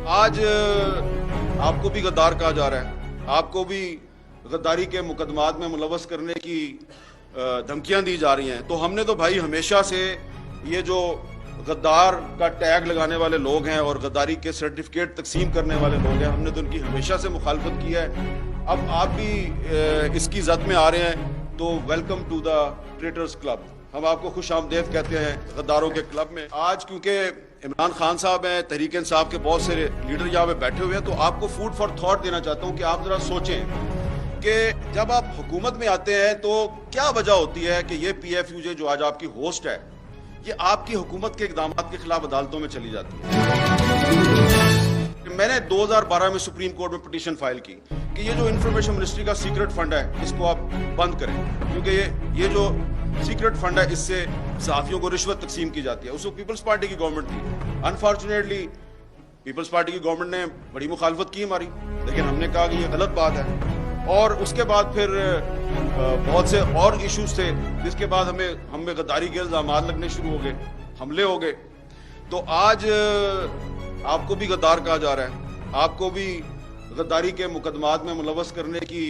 آج آپ کو بھی غدار کہا جا رہا ہے، آپ کو بھی غداری کے مقدمات میں ملوث کرنے کی دھمکیاں دی جا رہی ہیں۔ تو ہم نے تو بھائی ہمیشہ سے یہ جو غدار کا ٹیگ لگانے والے لوگ ہیں اور غداری کے سرٹیفکیٹ تقسیم کرنے والے لوگ ہیں، ہم نے تو ان کی ہمیشہ سے مخالفت کی ہے۔ اب آپ بھی اس کی زد میں آ رہے ہیں تو ویلکم ٹو دا ٹریٹرز کلب، ہم آپ کو خوش آمدید کہتے ہیں غداروں کے کلب میں۔ آج کیونکہ عمران خان صاحب ہیں، تحریک انصاف کے بہت سے لیڈر یہاں پہ بیٹھے ہوئے ہیں، تو آپ کو فوڈ فار تھاٹ دینا چاہتا ہوں کہ آپ ذرا سوچیں کہ جب آپ حکومت میں آتے ہیں تو کیا وجہ ہوتی ہے کہ یہ پی ایف یو جے جو آج آپ کی ہوسٹ ہے، یہ آپ کی حکومت کے اقدامات کے خلاف عدالتوں میں چلی جاتی ہے۔ میں نے 2012 میں سپریم کورٹ میں پٹیشن فائل کی کہ یہ جو انفارمیشن منسٹری کا سیکرٹ فنڈ ہے اس کو آپ بند کریں، کیونکہ یہ جو سیکرٹ فنڈ ہے اس سے صحافیوں کو رشوت تقسیم کی جاتی ہے۔ اس وقت پیپلز پارٹی کی گورنمنٹ تھی، انفارچونیٹلی پیپلز پارٹی کی گورنمنٹ نے بڑی مخالفت کی ہماری، لیکن ہم نے کہا کہ یہ غلط بات ہے۔ اور اس کے بعد پھر بہت سے اور ایشوز تھے، جس کے بعد ہمیں غداری کے الزامات لگنے شروع ہو گئے، حملے ہو گئے۔ تو آج آپ کو بھی غدار کہا جا رہا ہے، آپ کو بھی غداری کے مقدمات میں ملوث کرنے کی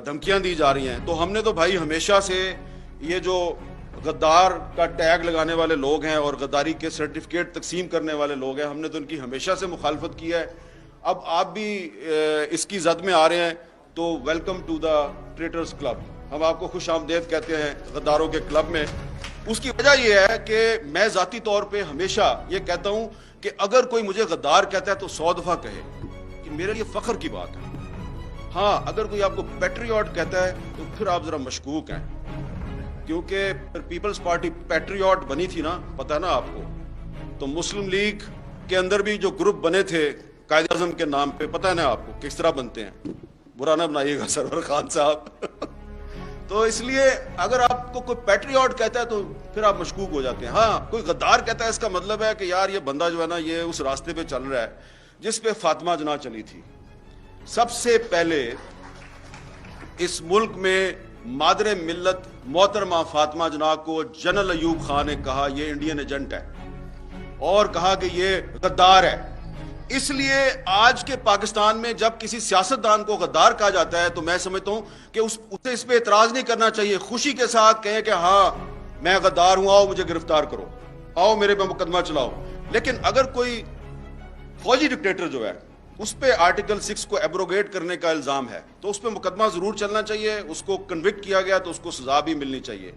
دھمکیاں دی جا رہی ہیں۔ تو ہم نے تو بھائی ہمیشہ سے یہ جو غدار کا ٹیگ لگانے والے لوگ ہیں اور غداری کے سرٹیفکیٹ تقسیم کرنے والے لوگ ہیں، ہم نے تو ان کی ہمیشہ سے مخالفت کی ہے۔ اب آپ بھی اس کی زد میں آ رہے ہیں تو ویلکم ٹو دا ٹریٹرز کلب، ہم آپ کو خوش آمدید کہتے ہیں غداروں کے کلب میں۔ اس کی وجہ یہ ہے کہ میں ذاتی طور پہ ہمیشہ یہ کہتا ہوں کہ اگر کوئی مجھے غدار کہتا ہے تو 100 دفعہ کہے کہ میرے لیے فخر کی بات ہے۔ ہاں، اگر کوئی آپ کو پیٹریوٹ کہتا ہے تو پھر آپ ذرا مشکوک ہیں، کیونکہ پیپلز پارٹی پیٹریوٹ بنی تھی نا، پتہ ہے نا آپ کو۔ تو مسلم لیگ کے اندر بھی جو گروپ بنے تھے قائد اعظم کے نام پہ، پتہ ہے نا آپ کو کس طرح بنتے ہیں، برا نہ بنائیے گا سرور خان صاحب۔ تو اس لیے اگر آپ کو کوئی پیٹریوٹ کہتا ہے تو پھر آپ مشکوک ہو جاتے ہیں۔ ہاں، کوئی غدار کہتا ہے اس کا مطلب ہے کہ یار یہ بندہ جو ہے نا یہ اس راستے پہ چل رہا ہے جس پہ فاطمہ جناح چلی تھی۔ سب سے پہلے اس ملک میں مادر ملت محترمہ فاطمہ جناح کو جنرل ایوب خان نے کہا یہ انڈین ایجنٹ ہے، اور کہا کہ یہ غدار ہے۔ اس لیے آج کے پاکستان میں جب کسی سیاستدان کو غدار کہا جاتا ہے تو میں سمجھتا ہوں کہ اسے اس پہ اعتراض نہیں کرنا چاہیے، خوشی کے ساتھ کہیں کہ ہاں میں غدار ہوں، آؤ مجھے گرفتار کرو، آؤ میرے پہ مقدمہ چلاؤ۔ لیکن اگر کوئی فوجی ڈکٹیٹر جو ہے اس پہ آرٹیکل 6 کو ایبروگیٹ کرنے کا الزام ہے تو اس پہ مقدمہ ضرور چلنا چاہیے، اس کو کنوکٹ کیا گیا تو اس کو سزا بھی ملنی چاہیے۔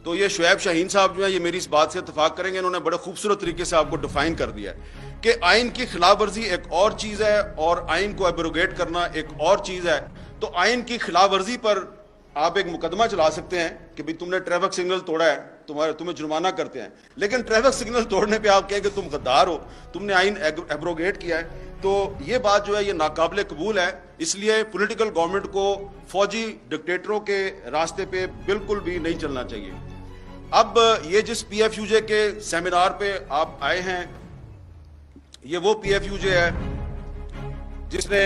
تو یہ شعیب شاہین صاحب جو ہیں یہ میری اس بات سے اتفاق کریں گے، انہوں نے بڑے خوبصورت طریقے سے آپ کو ڈیفائن کر دیا ہے کہ آئین کی خلاف ورزی ایک اور چیز ہے اور آئین کو ایبروگیٹ کرنا ایک اور چیز ہے۔ تو آئین کی خلاف ورزی پر آپ ایک مقدمہ چلا سکتے ہیں کہ بھئی تم نے ٹریفک سگنل توڑا ہے، تمہیں جرمانہ کرتے ہیں، لیکن ٹریفک سگنل توڑنے پہ آپ کہیں کہ تم غدار ہو، تم نے آئین ایبروگیٹ کیا ہے، تو یہ بات جو ہے یہ ناقابل قبول ہے۔ اس لیے پولیٹیکل گورنمنٹ کو فوجی ڈکٹیٹروں کے راستے پہ بالکل بھی نہیں چلنا چاہیے۔ اب یہ جس پی ایف یو جے کے سیمینار پہ آپ آئے ہیں، یہ وہ پی ایف یو جے ہے جس نے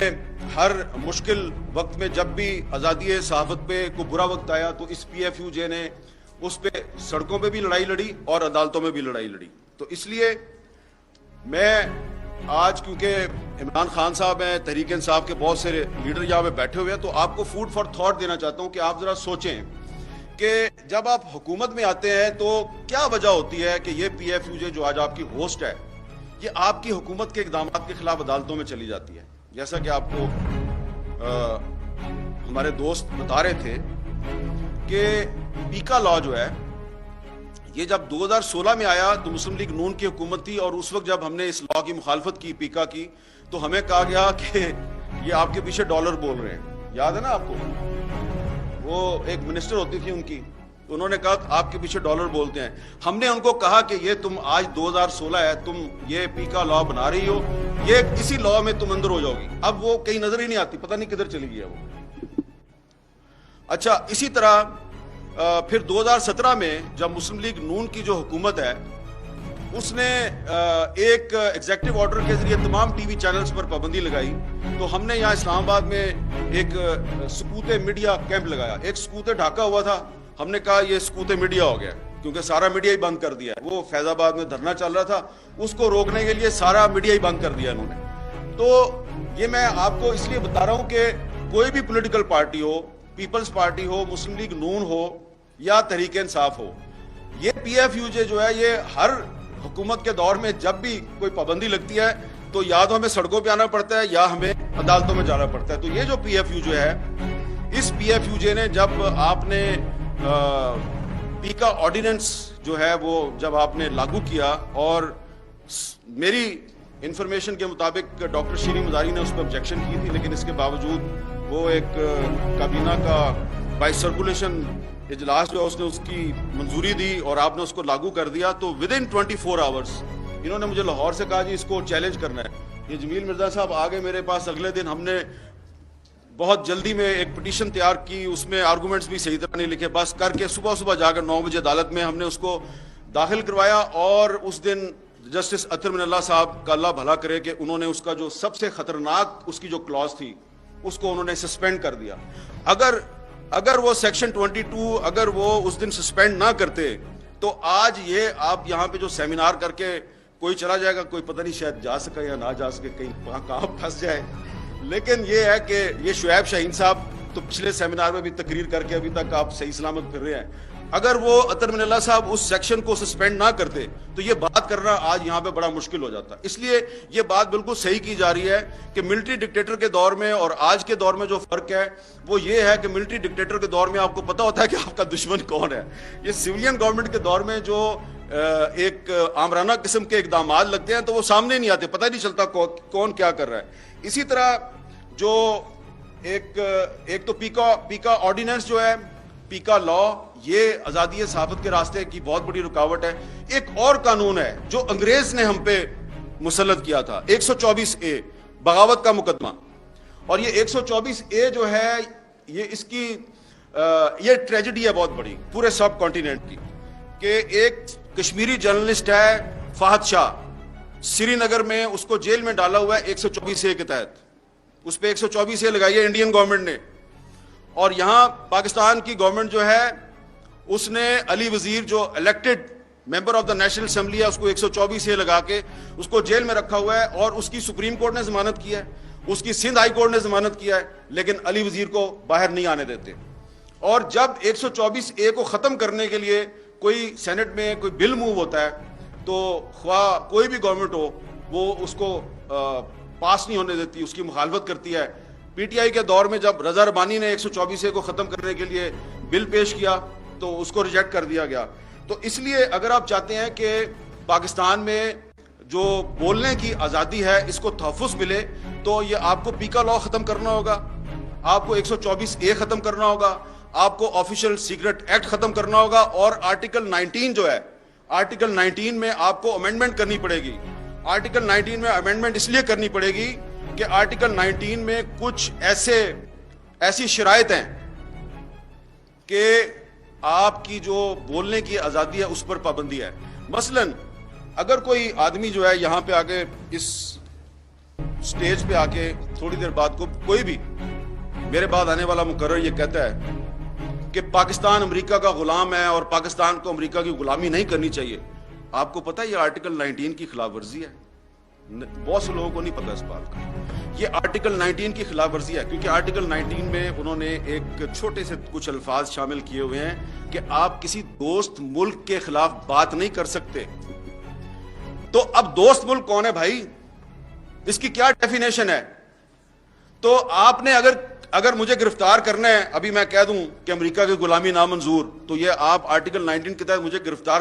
ہر مشکل وقت میں جب بھی آزادی صحافت پہ کوئی برا وقت آیا تو اس پی ایف یو جے نے اس پہ سڑکوں پہ بھی لڑائی لڑی اور عدالتوں میں بھی لڑائی لڑی۔ تو اس لیے میں آج کیونکہ عمران خان صاحب ہیں، تحریک انصاف کے بہت سے لیڈر یہاں پہ بیٹھے ہوئے ہیں، تو آپ کو فوڈ فار تھاٹ دینا چاہتا ہوں کہ آپ ذرا سوچیں کہ جب آپ حکومت میں آتے ہیں تو کیا وجہ ہوتی ہے کہ یہ پی ایف یو جے جو آج آپ کی ہوسٹ ہے یہ آپ کی حکومت کے اقدامات کے خلاف عدالتوں میں چلی جاتی ہے۔ جیسا کہ آپ کو ہمارے دوست بتا رہے تھے کہ پیکا لا جو ہے یہ جب 2016 میں آیا تو مسلم لیگ نون کی حکومت تھی، اور اس وقت جب ہم نے اس لا کی مخالفت کی پیکا کی تو ہمیں کہا گیا کہ یہ آپ کے پیچھے ڈالر بول رہے ہیں۔ یاد ہے نا آپ کو، وہ ایک منسٹر ہوتی تھی ان کی، انہوں نے کہا آپ کے پیچھے ڈالر بولتے ہیں۔ ہم نے ان کو کہا کہ یہ تم آج 2016 ہے، تم یہ پیکا لا بنا رہی ہو، یہ اسی لا میں تم اندر ہو جاؤ گی۔ اب وہ کہیں نظر ہی نہیں آتی، پتہ نہیں کدھر چلی گئی ہے وہ۔ اچھا، اسی طرح پھر 2017 میں جب مسلم لیگ نون کی جو حکومت ہے اس نے ایک ایگزیکٹو آرڈر کے ذریعے تمام ٹی وی چینلز پر پابندی لگائی، تو ہم نے یہاں اسلام آباد میں ایک سکوت میڈیا کیمپ لگایا۔ ایک سکوت ڈھاکہ ہوا تھا، ہم نے کہا یہ سکوت میڈیا ہو گیا کیونکہ سارا میڈیا ہی بند کر دیا ہے۔ وہ فیض آباد میں دھرنا چل رہا تھا، اس کو روکنے کے لیے سارا میڈیا ہی بند کر دیا انہوں نے۔ تو یہ میں آپ کو اس لیے بتا رہا ہوں کہ کوئی بھی پولیٹیکل پارٹی ہو، پیپلز پارٹی ہو، مسلم لیگ نون ہو یا تحریک انصاف ہو، یہ پی ایف یو جے جو ہے یہ ہر حکومت کے دور میں جب بھی کوئی پابندی لگتی ہے تو یا تو ہمیں سڑکوں پہ آنا پڑتا ہے یا ہمیں عدالتوں میں جانا پڑتا ہے. تو یہ جو پی ایف یو جو ہے، اس پی ایف یو جے نے جب آپ نے پی کا آرڈیننس جو ہے وہ جب آپ نے لاگو کیا، اور میری انفارمیشن کے مطابق ڈاکٹر شیریں مزاری نے اس پر آبجیکشن کی تھی، لیکن اس کے باوجود وہ ایک کابینہ کا بائی سرکولیشن اجلاس جو ہے اس نے اس کی منظوری دی اور آپ نے اس کو لاگو کر دیا. تو ود ان 24 آورس انہوں نے مجھے لاہور سے کہا جی اس کو چیلنج کرنا ہے. یہ جمیل مرزا صاحب آگے میرے پاس، اگلے دن ہم نے بہت جلدی میں ایک پٹیشن تیار کی، اس میں آرگومنٹس بھی صحیح طرح نہیں لکھے، بس کر کے صبح جا کر 9 بجے عدالت میں ہم نے اس کو داخل کروایا. اور اس دن جسٹس اطہر من اللہ صاحب کا اللہ بھلا کرے کہ انہوں نے اس کا جو سب سے خطرناک اس کی جو کلاز تھی اس کو انہوں نے سسپینڈ کر دیا. اگر وہ سیکشن 22 اگر وہ اس دن سسپینڈ نہ کرتے تو آج یہ آپ یہاں پہ جو سیمینار کر کے کوئی چلا جائے گا، کوئی پتہ نہیں شاید جا سکے یا نہ جا سکے، کہیں کہاں پھنس جائے. لیکن یہ ہے کہ یہ شعیب شاہین صاحب تو پچھلے سیمینار میں بھی تقریر کر کے ابھی تک آپ صحیح سلامت پھر رہے ہیں. اگر وہ اطہر من اللہ صاحب اس سیکشن کو سسپینڈ نہ کرتے تو یہ بات کرنا آج یہاں پہ بڑا مشکل ہو جاتا. اس لیے یہ بات بالکل صحیح کی جا رہی ہے کہ ملٹری ڈکٹیٹر کے دور میں اور آج کے دور میں جو فرق ہے وہ یہ ہے کہ ملٹری ڈکٹیٹر کے دور میں آپ کو پتا ہوتا ہے کہ آپ کا دشمن کون ہے. یہ سویلین گورنمنٹ کے دور میں جو ایک آمرانہ قسم کے اقدامات لگتے ہیں تو وہ سامنے نہیں آتے، پتہ نہیں چلتا کون کیا کر رہا ہے. اسی طرح جو ایک تو پی کا آرڈیننس جو ہے، پی کا لا، یہ آزادی صحافت کے راستے کی بہت بڑی رکاوٹ ہے. ایک اور قانون ہے جو انگریز نے ہم پہ مسلط کیا تھا، 124A بغاوت کا مقدمہ. اور یہ 124A جو ہے یہ اس کی یہ ٹریجڈی ہے بہت بڑی پورے سب کانٹیننٹ کی، کہ ایک کشمیری جرنلسٹ ہے فہد شاہ، سری نگر میں اس کو جیل میں ڈالا ہوا ہے 124A کے تحت. اس پہ 124A لگائی ہے انڈین گورنمنٹ نے. اور یہاں پاکستان کی گورنمنٹ جو ہے اس نے علی وزیر جو elected member of the national assembly ہے اس کو 124A لگا کے اس کو جیل میں رکھا ہوا ہے. اور اس کی سپریم کورٹ نے ضمانت کی ہے، اس کی سندھ ہائی کورٹ نے ضمانت کیا ہے، لیکن علی وزیر کو باہر نہیں آنے دیتے. اور جب 124A کو ختم کرنے کے لیے کوئی سینٹ میں کوئی بل موو ہوتا ہے تو خواہ کوئی بھی گورنمنٹ ہو وہ اس کو پاس نہیں ہونے دیتی، اس کی مخالفت کرتی ہے. پی ٹی آئی کے دور میں جب رضا ربانی نے 124A کو ختم کرنے کے لیے بل پیش کیا تو اس کو ریجیکٹ کر دیا گیا. تو اس لیے اگر آپ چاہتے ہیں کہ پاکستان میں جو بولنے کی آزادی ہے اس کو تحفظ ملے تو یہ آپ کو پی کا لا ختم کرنا ہوگا، آپ کو 124A ختم کرنا ہوگا، آپ کو آفیشل سیکرٹ ایکٹ ختم کرنا ہوگا، اور آرٹیکل 19 جو ہے، آرٹیکل 19 میں آپ کو امینڈمنٹ کرنی پڑے گی. آرٹیکل 19 میں امینڈمنٹ اس لیے کرنی پڑے گی کہ آرٹیکل 19 میں کچھ ایسی شرائط ہیں کہ آپ کی جو بولنے کی آزادی ہے اس پر پابندی ہے. مثلا اگر کوئی آدمی جو ہے یہاں پہ آگے اس سٹیج پہ آ کے تھوڑی دیر بعد کو کوئی بھی میرے بعد آنے والا مقرر یہ کہتا ہے کہ پاکستان امریکہ کا غلام ہے اور پاکستان کو امریکہ کی غلامی نہیں کرنی چاہیے، آپ کو پتہ ہے یہ آرٹیکل 19 کی خلاف ورزی ہے. بہت سے لوگوں کو نہیں پتا اس بات کا. یہ آرٹیکل 19 کی خلاف ورزی ہے کیونکہ آرٹیکل 19 میں انہوں نے ایک چھوٹے سے کچھ الفاظ شامل کیے ہوئے ہیں کہ آپ کسی دوست ملک کے خلاف بات نہیں کر سکتے. تو اب دوست ملک کون ہے بھائی؟ اس کی کیا ڈیفینیشن ہے؟ تو آپ نے اگر مجھے گرفتار کرنا ہے، ابھی میں کہہ دوں کہ امریکہ کی غلامی نامنظور، تو یہ آپ آرٹیکل 19 کے تحت مجھے گرفتار